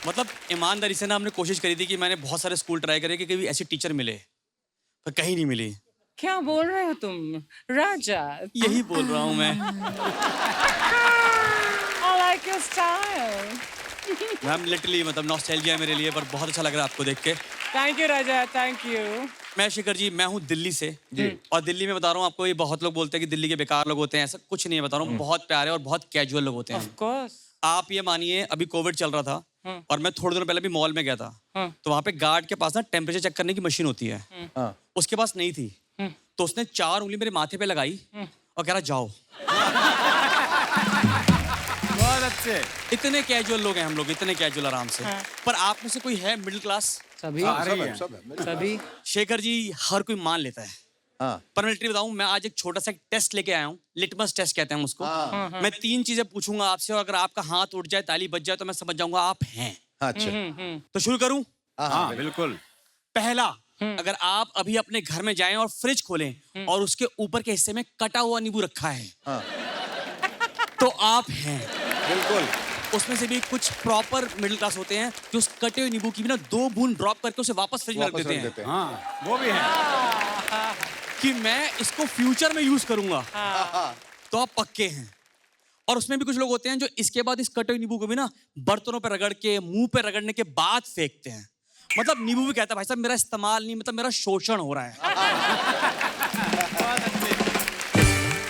मतलब ईमानदारी से ना हमने कोशिश करी थी कि मैंने बहुत सारे स्कूल ट्राई करे कि कभी ऐसी टीचर मिले, पर कहीं नहीं मिली। क्या बोल रहे हो तुम राजा? यही बोल रहा हूँ मैं। I like your style. Ma'am literally मतलब नॉस्टैल्जिया है मेरे लिए, पर बहुत अच्छा लग रहा है आपको देख के। Thank you Raja, thank you. मैं शिखर जी, मैं हूँ दिल्ली से जी। और दिल्ली में बता रहा हूँ आपको, ये बहुत लोग बोलते हैं कि दिल्ली के बेकार लोग होते हैं, ऐसा कुछ नहीं है। बता रहा हूँ बहुत प्यारे और बहुत कैजुअल लोग होते हैं। Of course. आप ये मानिए, अभी कोविड चल रहा था और मैं थोड़े दिनों पहले भी मॉल में गया था, तो वहाँ पे गार्ड के पास ना टेम्परेचर चेक करने की मशीन होती है, उसके पास नहीं थी, तो उसने 4 उंगली मेरे माथे पे लगाई और कह रहा जाओ। बहुत अच्छे। इतने कैजुअल लोग हैं हम लोग, इतने कैजुअल आराम से। पर आप में से कोई है मिडिल क्लास? सभी सभी शेखर जी, हर कोई मान लेता है। पर मैं लिटरली बताऊं, मैं आज एक छोटा सा टेस्ट लेके आया हूँ, लिटमस टेस्ट कहते हैं उसको। मैं 3 चीजें पूछूंगा आपसे, और अगर आपका हाथ उठ जाए, ताली बज जाए, तो मैं समझ जाऊंगा आप हैं। अच्छा। तो शुरू करूं? हाँ बिल्कुल। पहला, अगर आप अभी अपने घर में जाएं और फ्रिज खोलें और उसके ऊपर के हिस्से में कटा हुआ नींबू रखा है, तो आप हैं। बिल्कुल। उसमें से भी कुछ प्रॉपर मिडिल क्लास होते हैं जो उस कटे हुए नींबू की भी ना 2 बूंद ड्रॉप करके उसे वापस फ्रिज में रख देते हैं। हाँ वो भी है कि मैं इसको फ्यूचर में यूज करूंगा। तो आप पक्के हैं। और उसमें भी कुछ लोग होते हैं जो इसके बाद इस कटे हुए नींबू को भी ना बर्तनों पे रगड़ के, मुंह पे रगड़ने के बाद फेंकते हैं। मतलब नींबू भी कहता है भाई साहब मेरा इस्तेमाल नहीं, मतलब मेरा शोषण हो रहा है।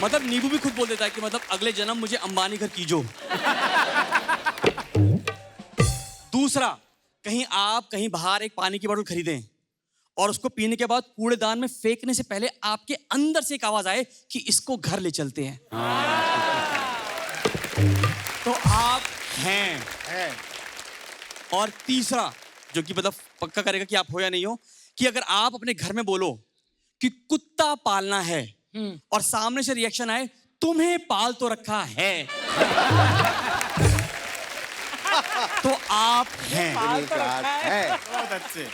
मतलब नींबू भी खुद बोल देता है कि मतलब अगले जन्म मुझे अंबानी घर कीजो। दूसरा, कहीं बाहर एक पानी की बोतल खरीदें और उसको पीने के बाद कूड़ेदान में फेंकने से पहले आपके अंदर से एक आवाज आए कि इसको घर ले चलते हैं। तो आप हैं। और तीसरा, जो कि मतलब पक्का करेगा कि आप हो या नहीं हो, कि अगर आप अपने घर में बोलो कि कुत्ता पालना है और सामने से रिएक्शन आए तुम्हें पाल तो रखा है, तो आप हैं। बहुत अच्छे।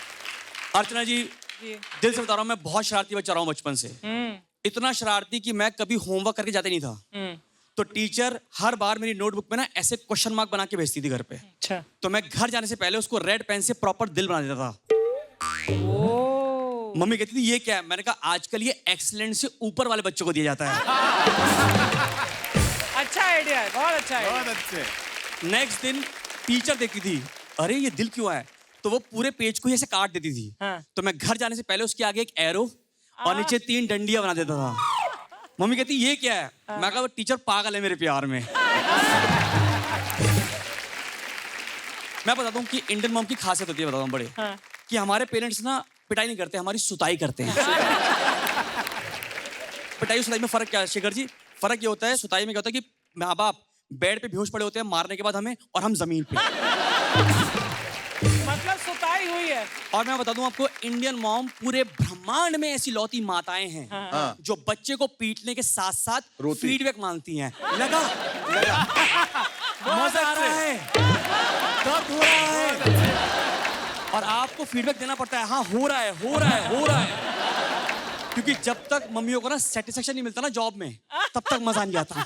अर्चना जी, दिल से बता रहा हूं, मैं बहुत शरारती बच्चा रहा हूं बचपन से। इतना शरारती कि मैं कभी होमवर्क करके जाता नहीं था। तो टीचर हर बार मेरी नोटबुक में ना ऐसे क्वेश्चन मार्क बना के भेजती थी घर पे। अच्छा। तो मैं घर जाने से पहले उसको रेड पेन से प्रॉपर दिल बना देता था। मम्मी कहती थी ये क्या है? मैंने कहा आजकल ये एक्सीलेंट से ऊपर वाले बच्चों को दिया जाता है। अच्छा आइडिया है, बहुत अच्छा है। बहुत अच्छे। नेक्स्ट दिन टीचर देखती थी, अरे ये दिल क्यों है? तो वो पूरे पेज को ही ऐसे काट देती थी। तो मैं घर जाने से पहले उसके आगे एक एरो और नीचे 3 डंडियां बना देता था। मम्मी कहती ये क्या है? मैं कहा वो टीचर पागल है मेरे प्यार में। मैं बताता हूँ कि इंडियन मॉम की खासियत होती है, बताता हूँ बड़े, कि हमारे पेरेंट्स ना पिटाई नहीं करते, हमारी सुताई करते हैं। पिटाई और सुताई में फर्क क्या है शेखर जी? फर्क ये होता है, सुताई में क्या होता है कि माँ बाप बेड पे बेहोश पड़े होते हैं मारने के बाद हमें, और हम जमीन पे। मतलब सुताई हुई है। और मैं बता दूं आपको, इंडियन मॉम पूरे ब्रह्मांड में ऐसी लौती माताएं हैं जो बच्चे को पीटने के साथ साथ फीडबैक मांगती हैं। लगा मजा आ रहा है, दर्द हो रहा है, और आपको फीडबैक देना पड़ता है, हाँ हो रहा है, हो रहा है, हो रहा है। क्योंकि जब तक मम्मियों को ना सेटिस्फेक्शन नहीं मिलता ना जॉब में, तब तक मजा नहीं आता।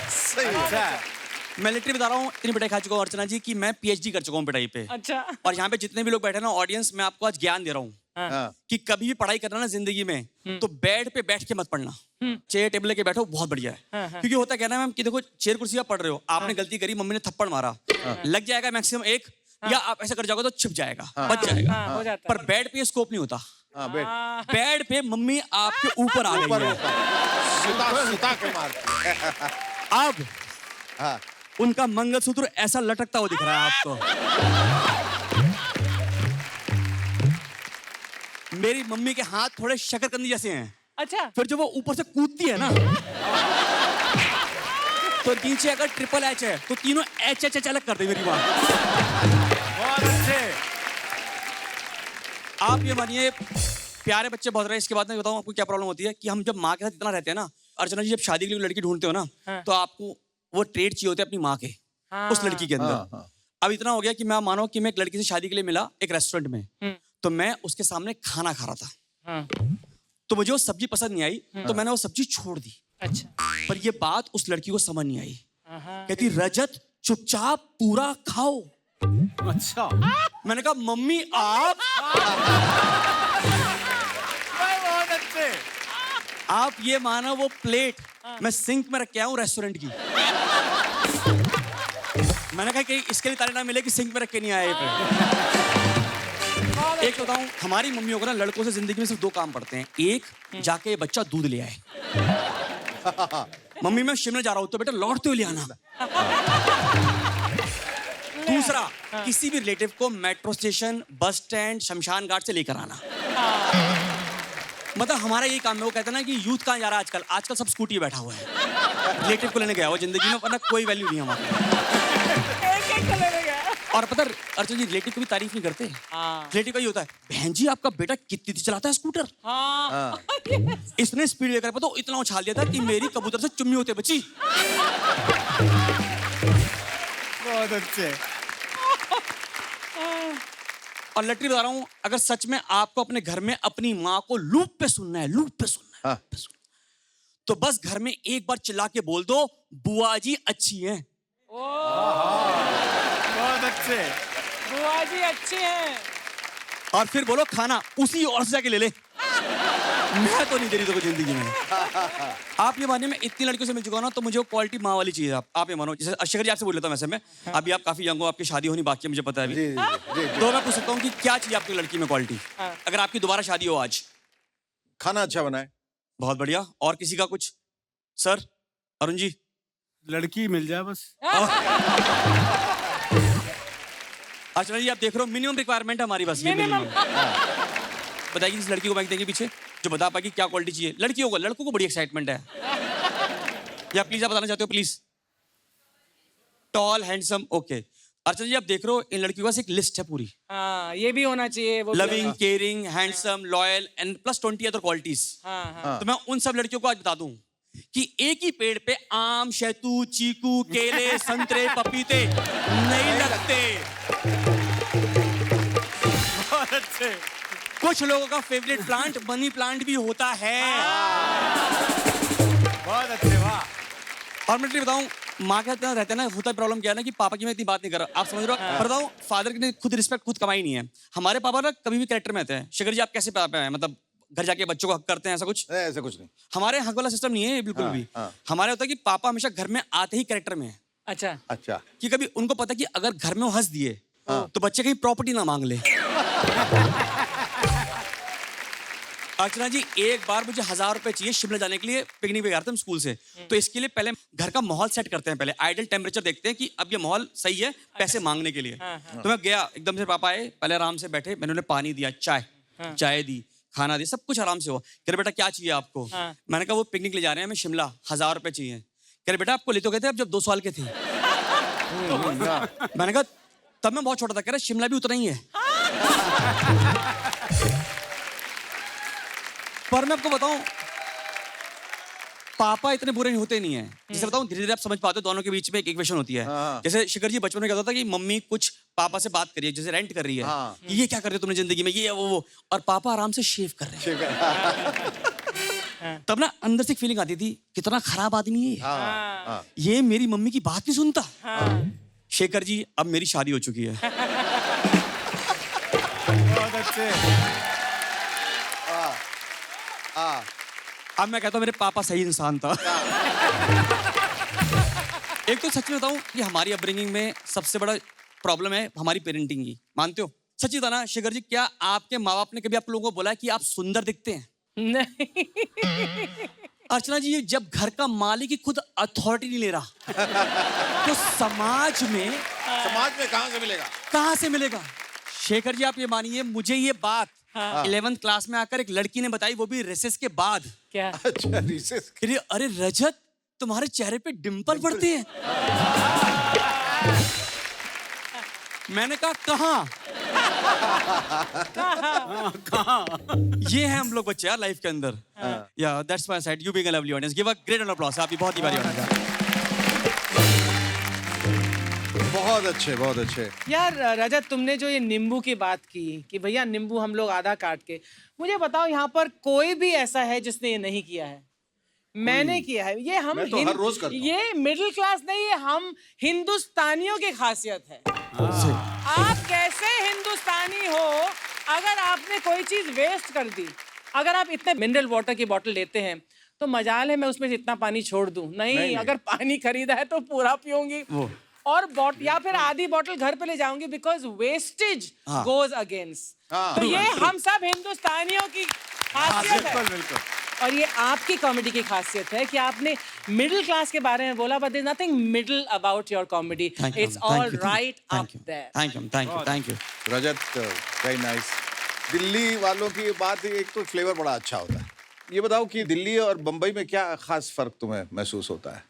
सही है। मैं लिटरली बता रहा हूँ, इतनी पिटाई खा चुका हूँ अर्चना जी कि मैं पीएचडी कर चुका हूँ पिटाई पे। अच्छा। और यहाँ पे जितने भी लोग बैठे ना ऑडियंस, मैं आपको आज ज्ञान दे रहा हूँ कि कभी भी पढ़ाई करना ना जिंदगी में, तो बेड पे बैठ के मत पढ़ना, चेयर टेबल लेके बैठो, बहुत बढ़िया है। क्योंकि होता क्या है ना मैम कि देखो, चेयर कुर्सी आप पढ़ रहे हो, आपने गलती करी, मम्मी ने थप्पड़ मारा, लग जाएगा मैक्सिमम 1, या आप ऐसा कर जाओगे तो छिप जाएगा, बच जाएगा। पर बेड पे ये स्कोप नहीं होता। बेड पे मम्मी आपके ऊपर आ गई है, सुता के मारती है। अब उनका मंगलसूत्र ऐसा लटकता हुआ दिख रहा है आपको। मेरी मम्मी के हाथ थोड़े शकरकंदी जैसे हैं। अच्छा। फिर जब वो ऊपर से कूदती है ना, तो नीचे अगर ट्रिपल एच है तो तीनों एच एच एच अलग कर दे मेरी माँ। बहुत अच्छे। आप ये मानिए, प्यारे बच्चे बहुत रहे। इसके बाद मैं बताऊं आपको क्या प्रॉब्लम होती है कि हम जब माँ के साथ इतना रहते हैं ना अर्चना जी, जब शादी के लिए लड़की ढूंढते हो ना, तो आपको वो ट्रेड चाहिए होते हैं अपनी माँ के, उस लड़की के अंदर। अब इतना हो गया कि मैं मानो कि मैं एक लड़की से शादी के लिए मिला एक रेस्टोरेंट में, तो मैं उसके सामने खाना खा रहा था, तो मुझे वो सब्जी पसंद नहीं आई, तो मैंने वो सब्जी छोड़ दी। अच्छा। पर ये बात उस लड़की को समझ नहीं आई। कहती रजत चुपचाप पूरा खाओ। अच्छा मैंने कहा मम्मी आप बहुत अच्छे। आप ये मानो वो प्लेट मैं सिंक में रख के आया हूँ रेस्टोरेंट की। मैंने कहा कि इसके लिए तारीफ ना मिले कि सिंक में रख के नहीं आया ये प्लेट। एक तो बताऊं, हमारी मम्मियों को ना लड़कों से जिंदगी में सिर्फ 2 काम पड़ते हैं। एक, जाके बच्चा दूध ले आए। मम्मी मैं शिमला जा रहा हूं तो बेटा लौटते हुए ले आना। दूसरा, किसी भी रिलेटिव को मेट्रो स्टेशन, बस स्टैंड, शमशान घाट से लेकर आना। मतलब हमारा यही काम है। वो कहते हैं ना कि यूथ कहाँ जा रहा है आजकल। आजकल सब स्कूटी पे बैठा हुआ है। रिलेटिव को लेने गया वो जिंदगी में, वरना कोई वैल्यू नहीं हमारी। एक-एक को लेने गया। और पता है अर्चना जी, रिलेटिव को भी तारीफ नहीं करते। रिलेटिव का ये होता है, बहन जी आपका बेटा कितनी तेज चलाता है स्कूटर। हाँ। इसने स्पीड लेकर पता इतना उछाल दिया था कि मेरी कबूतर से चुम्मी होते बची। बहुत अच्छे। और लटरी बता रहा हूं, अगर सच में आपको अपने घर में अपनी माँ को लूप पे सुनना है, लूप पे सुनना है, तो बस घर में एक बार चिल्ला के बोल दो, बुआ जी अच्छी हैं। बहुत अच्छे। बुआ जी अच्छे हैं। और फिर बोलो खाना उसी और से जाके ले ले। मैं तो नहीं दे रही तो जिंदगी में। आप ये मानिए, मैं इतनी लड़कियों से मिल चुका हूं ना, तो मुझे वो क्वालिटी माँ वाली चीज है। आप ये मानो, जैसे शेखर जी आपसे बोल लेता हूं वैसे मैं, अभी आप काफी यंग हो, आपकी शादी होनी बाकी है, मुझे पता है अभी। जी, तो मैं पूछ सकता हूँ कि क्या चाहिए आपकी लड़की में क्वालिटी, अगर आपकी दोबारा शादी हो आज? खाना अच्छा बनाए। बहुत बढ़िया। और किसी का कुछ? सर, अरुण जी? लड़की मिल जाए बस। अर्चना जी आप देख रहे हो, मिनिमम रिक्वायरमेंट है हमारी बस ये। मिनिमम बताइए किस लड़की को बाइक देंगे पीछे जो बता पाएगी क्या क्वालिटी चाहिए। लड़कियों को, लड़कों को बड़ी एक्साइटमेंट है। या प्लीज आप बताना चाहते हो please? Tall, handsome, okay. Archana ji आप देख रहे हो, इन लड़कियों के पास एक लिस्ट है पूरी। हाँ, ये भी होना चाहिए। वो loving, caring, handsome, loyal and plus 20 other qualities. तो मैं उन सब लड़कियों को आज बता दूं कि एक ही पेड़ पे आम, शहतूत, चीकू, केले, संतरे, पपीते नहीं लगते। बहुत अच्छे। कुछ लोगों का फेवरेट प्लांट मनी प्लांट भी होता है। बहुत अच्छे, वाह। और मैं बताऊं, माँ के साथ रहते हैं ना, होता प्रॉब्लम क्या है ना कि पापा की मैं इतनी बात नहीं कर रहा, आप समझ रहे हो। पर बताऊं, फादर की खुद रिस्पेक्ट खुद कमाई नहीं है। हमारे पापा ना कभी भी कैरेक्टर में आते हैं। शेखर जी आप कैसे पापा हैं, मतलब घर जाके बच्चों को हक करते हैं, ऐसा कुछ? ऐसा कुछ नहीं। हमारे हक वाला सिस्टम नहीं है बिल्कुल भी। हमारे होता है कि पापा हमेशा घर में आते ही कैरेक्टर में है। अच्छा अच्छा। कि कभी उनको पता कि अगर घर में वो हंस दिए तो बच्चे कहीं प्रॉपर्टी ना मांग ले। अर्चना जी एक बार मुझे 1000 रुपए चाहिए शिमला जाने के लिए, पिकनिक पे गए थे हम स्कूल से। तो इसके लिए पहले घर का माहौल सेट करते हैं, पहले आइडल टेम्परेचर देखते हैं कि अब ये माहौल सही है पैसे मांगने के लिए। तो मैं गया, एकदम से पापा आए, पहले आराम से बैठे, मैंने उन्हें पानी दिया, चाय दी, खाना दिया, सब कुछ आराम से हुआ। कह रहे बेटा क्या चाहिए आपको? मैंने कहा वो पिकनिक ले जा रहे हैं हमें शिमला, 1000 रुपए चाहिए। कह रहे बेटा आपको ले तो गए थे अब जब 2 साल के थे। मैंने कहा तब मैं बहुत छोटा था। कह रहे शिमला भी उतना ही है। पर मैं आपको बताऊं, पापा इतने बुरे होते नहीं है। जैसे बताऊं, धीरे धीरे आप समझ पाते हो, दोनों के बीच में एक इक्वेशन होती है। जैसे शिखर जी बचपन में कहता था कि मम्मी कुछ पापा से बात करिए, जैसे रेंट कर रही है कि ये क्या कर रहे हो तुमने जिंदगी में, ये वो, और पापा आराम से शेव कर रहे हैं। तब ना अंदर से एक फीलिंग आती थी, कितना खराब आदमी है ये मेरी मम्मी की बात नहीं सुनता। शेखर जी अब मेरी शादी हो चुकी है। बहुत अच्छे। अब मैं कहता हूँ मेरे पापा सही इंसान था। एक तो सच में बताऊं कि हमारी अपब्रिंगिंग में सबसे बड़ा प्रॉब्लम है हमारी पेरेंटिंग की, मानते हो? सच्ची था ना शेखर जी, क्या आपके माँ बाप ने कभी आप लोगों को बोला कि आप सुंदर दिखते हैं? नहीं। अर्चना जी जब घर का मालिक ही खुद अथॉरिटी नहीं ले रहा तो समाज में कहाँ से मिलेगा? कहाँ से मिलेगा? शेखर जी आप ये मानिए, मुझे ये बात 11th क्लास में आकर एक लड़की ने बताई, वो भी रिसेस के बाद। क्या? अच्छा, रिसेस। अरे रजत तुम्हारे चेहरे पे डिंपल पड़ती है। मैंने कहा कहाँ? ये है हम लोग बच्चे यार लाइफ के अंदर। या that's my side, you being a lovely audience, give a great round of applause. आप बहुत ही बारी ऑडियंस। बहुत अच्छे, बहुत अच्छे। यार रजत, तुमने जो ये नींबू की बात की कि भैया नींबू हम लोग आधा काट के, मुझे बताओ यहाँ पर कोई भी ऐसा है जिसने ये नहीं किया है? मैंने किया है ये। हम मैं तो हर रोज करता हूँ। ये मिडिल क्लास नहीं है, हम हिंदुस्तानियों की खासियत है। आप कैसे हिंदुस्तानी हो अगर आपने कोई चीज वेस्ट कर दी? अगर आप इतने मिनरल वाटर की बोतल लेते हैं तो मजाल है मैं उसमें इतना पानी छोड़ दूं? नहीं, अगर पानी खरीदा है तो पूरा पीऊंगी और या फिर आधी बोतल घर पे ले जाऊंगी, बिकॉज वेस्टेज गोज अगेंस्ट। तो ये हम सब हिंदुस्तानियों की खासियत है। बिल्कुल। और ये आपकी कॉमेडी की खासियत है कि आपने मिडिल क्लास के बारे में बोला, but there is nothing middle about your comedy. It's all right up there. Thank you. Rajat, very nice. Delhi वालों की बात, एक तो फ्लेवर बड़ा अच्छा होता है। ये बताओ कि दिल्ली और बम्बई में क्या खास फर्क तुम्हें महसूस होता है?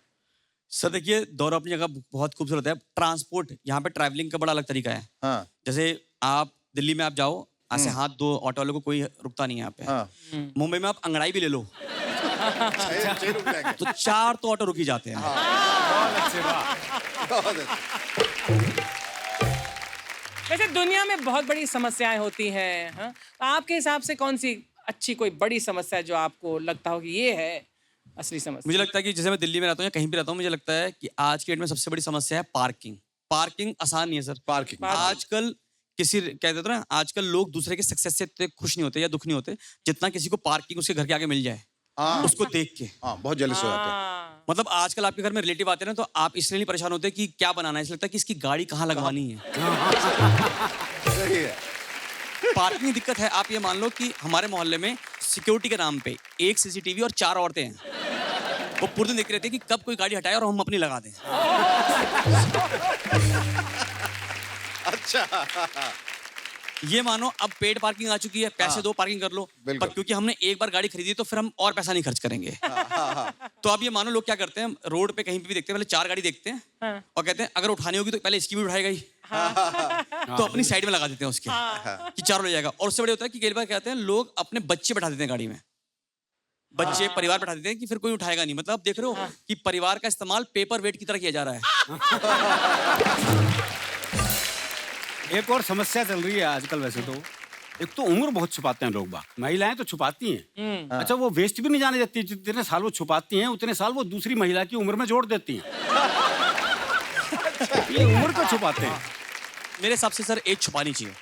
सर देखिए, दौरा अपनी जगह बहुत खूबसूरत है। ट्रांसपोर्ट यहाँ पे ट्रैवलिंग का बड़ा अलग तरीका है। हाँ। जैसे आप दिल्ली में आप जाओ, ऐसे हाथ दो ऑटो वालों को, कोई रुकता नहीं है यहाँ पे। हाँ। मुंबई में आप अंगड़ाई भी ले लो छह रुक जाएंगे। तो 4 तो ऑटो रुक ही जाते हैं। बहुत अच्छे, बहुत अच्छे। वैसे दुनिया में बहुत बड़ी समस्याएं होती हैं, हाँ? तो आपके हिसाब से कौन सी अच्छी कोई बड़ी समस्या है जो आपको लगता हो कि ये है असली समस्या? मुझे लगता है कि जैसे मैं दिल्ली में रहता हूँ या कहीं भी रहता हूँ, मुझे लगता है कि आज के डेट में सबसे बड़ी समस्या है पार्किंग। पार्किंग आसान नहीं है सर। पार्किंग। आजकल किसी कहते थे ना, आजकल लोग दूसरे के सक्सेस से इतने खुश नहीं होते या दुख नहीं होते जितना किसी को पार्किंग उसके घर के आगे मिल जाए उसको देख के। बहुत जेलस हो जाते हैं। मतलब आजकल आपके घर में रिलेटिव आते हैं ना, तो आप इसलिए नहीं परेशान होते कि क्या बनाना है, इसलिए लगता है कि इसकी गाड़ी कहाँ लगवानी है। सही है। पार्किंग की दिक्कत है। आप ये मान लो कि हमारे मोहल्ले में सिक्योरिटी के नाम पे 1 सीसीटीवी और 4 औरतें हैं। वो पूरे दिन देखते रहते हैं कि कब कोई गाड़ी हटाए और हम अपनी लगा दें। अच्छा। ये मानो अब पेड पार्किंग आ चुकी है, पैसे दो पार्किंग कर लो। पर क्योंकि हमने एक बार गाड़ी खरीदी तो फिर हम और पैसा नहीं खर्च करेंगे। तो अब ये मानो लोग क्या करते हैं, रोड पे कहीं पे भी देखते हैं, पहले 4 गाड़ी देखते हैं और कहते हैं अगर उठानी होगी तो पहले इसकी भी उठाएगा ही। तो अपनी साइड में लगा देते हैं उसके कि 4 ले जाएगा। और उससे बड़े होता है कि कई बार कहते हैं लोग अपने बच्चे बैठा देते हैं गाड़ी में, बच्चे परिवार बैठा देते हैं कि फिर कोई उठाएगा नहीं। मतलब देख रहे हो कि परिवार का इस्तेमाल पेपर वेट की तरह किया जा रहा है। एक और समस्या चल रही है आजकल वैसे तो, एक तो उम्र बहुत छुपाते हैं लोग बाग। महिलाएं तो छुपाती हैं, अच्छा वो वेस्ट भी नहीं जाने देती। जितने साल वो छुपाती हैं उतने साल वो दूसरी महिला की उम्र में जोड़ देती हैं। ये उम्र को छुपाते हैं। मेरे हिसाब से सर एज छुपानी चाहिए।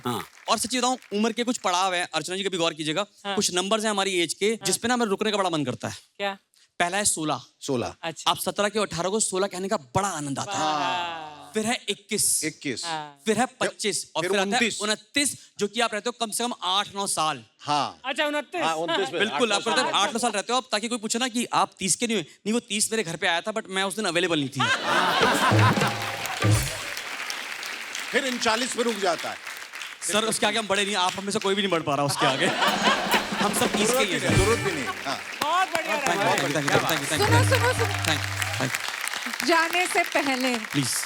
हाँ। और सच्ची बताऊं, उम्र के कुछ पड़ाव है, अर्चना जी कभी गौर कीजिएगा। कुछ नंबर्स हैं हमारी एज के जिसपे ना हमें रुकने का बड़ा मन करता है। क्या? पहला है 16। 16। अच्छा। आप 17 के 18 को 16 कहने का बड़ा आनंद आता है। फिर है 21। 21। फिर है 25 और फिर फिर आता है 29। 29, जो कि आप रहते हो कम से कम 8-9 साल। हाँ। अच्छा 29। हाँ, 29 में। बिल्कुल, आप कहते हैं 8-9 साल रहते हो आप, ताकि कोई पूछे ना कि आप 30 के नहीं हुए। नहीं, वो 30 मेरे घर पे आया था बट मैं उस दिन अवेलेबल नहीं थी। फिर इन 40 पे रुक जाता है। सर उसके आगे हम बढ़े नहीं, आप हमें से कोई भी नहीं बढ़ पा रहा उसके आगे। हम सब 30 के ही हैं। जरूरत भी नहीं। हाँ। बहुत बढ़िया रहा। सुनो सुनो सुनो, जाने से पहले please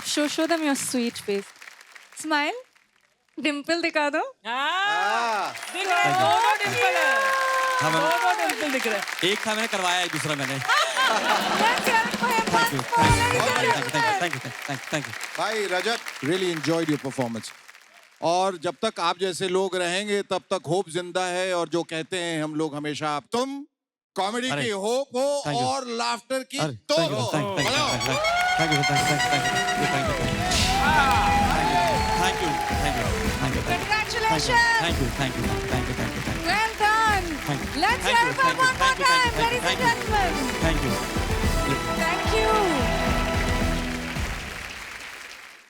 show them your sweet face. Smile. Dimple दिखा दो। हाँ, दिख रहे हैं, दोनों डिम्पल है। दोनों डिम्पल दिख रहे हैं। एक था मैंने करवाया, एक दूसरा मैंने। Let's hear it for him once more, ladies and gentlemen. Thank you. भाई रजत, really enjoyed your performance. और जब तक आप जैसे लोग रहेंगे तब तक होप जिंदा है। और जो कहते हैं हम लोग हमेशा, तुम कॉमेडी की होप हो और लाफ्टर की तो हो। Congratulations. Well done. Let's hear it for one more time, ladies and gentlemen. Thank you.